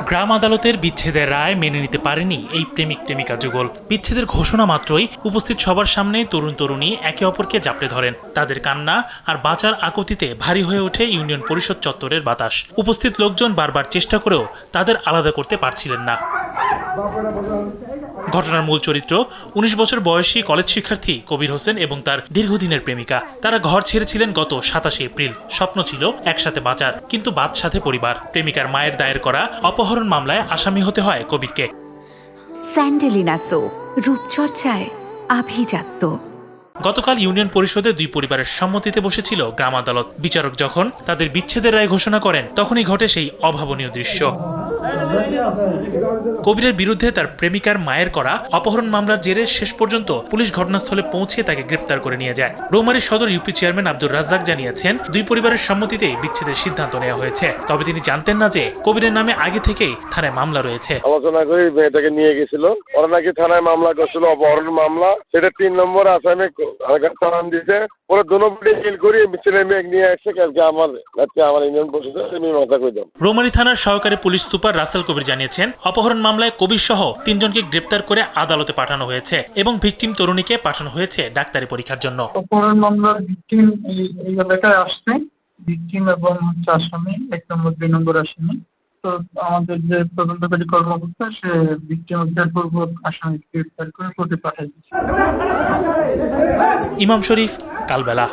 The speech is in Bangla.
গ্রাম আদালতের বিচ্ছেদের রায় মেনে নিতে পারেনি এই প্রেমিক প্রেমিকা যুগল। বিচ্ছেদের ঘোষণা মাত্রই উপস্থিত সবার সামনে তরুণ তরুণী একে অপরকে জাপটে ধরেন। তাদের কান্না আর বাঁচার আকুতিতে ভারী হয়ে ওঠে ইউনিয়ন পরিষদ চত্বরের বাতাস। উপস্থিত লোকজন বারবার চেষ্টা করেও তাদের আলাদা করতে পারছিলেন না। ঘটনার মূল চরিত্র ১৯ বছর বয়সী কলেজ শিক্ষার্থী কবির হোসেন এবং তার দীর্ঘদিনের প্রেমিকা। তারা ঘর ছেড়েছিলেন গত ২৭ এপ্রিল। স্বপ্ন ছিল একসাথে বাঁচার, কিন্তু বাদসাধে পরিবার। প্রেমিকার মায়ের দায়ের করা অপহরণ মামলায় আসামি হতে হয় কবিরকে। স্যান্ডেলিনা সো, রূপচর্চায় আভিজাত্য। গতকাল ইউনিয়ন পরিষদে দুই পরিবারের সম্মতিতে বসেছিল গ্রাম আদালত। বিচারক যখন তাদের বিচ্ছেদের রায় ঘোষণা করেন, তখনই ঘটে সেই অভাবনীয় দৃশ্য। কবিরের বিরুদ্ধে তার প্রেমিকার মায়ের করা অপহরণ মামলার জেরে শেষ পর্যন্ত পুলিশ ঘটনাস্থলে পৌঁছে তাকে গ্রেপ্তার করে নিয়ে যায়। রৌমারী সদর ইউপি চেয়ারম্যান আব্দুর রাজ্জাক জানিয়েছেন, দুই পরিবারের সম্মতিতেই বিচ্ছেদের সিদ্ধান্ত নেওয়া হয়েছে। তবে তিনি জানতেন না যে কবিরের নামে আগে থেকেই থানায় মামলা রয়েছে। আলোচনা করে মেয়েটাকে নিয়ে গেছিল, ওরা নাকি থানায় মামলা করছিল, অপহরণ মামলা। সেটা ৩ নম্বর আসামি চালান দিয়েছে। পরে দুটি মিল করে ছেলে মেয়ে নিয়ে আসছে। কালকে আমার ইউনিয়ন পরিষদে মীমাংসা করে দেন। রৌমারী থানার সহকারী পুলিশ সুপার রাসেল কবির জানিয়েছেন, অপহরণ মামলায় কবির সহ ৩ জনকে গ্রেপ্তার করে আদালতে পাঠানো হয়েছে এবং ভিকটিম তরুণীকে পাঠানো হয়েছে ডাক্তারি পরীক্ষার জন্য। অপহরণ মামলার ভিকটিম এই এলাকায় আসছে, ভিকটিম এবং আসামি ১ নম্বর ২ নম্বর আসামি। তো আমাদের যে তদন্তকারী কর্মকর্তা সে ভিকটিম উদ্ধারপূর্বক আসামি গ্রেপ্তার করে কোর্টে পাঠিয়ে দিচ্ছে। ইমাম শরীফ, কালবেলা।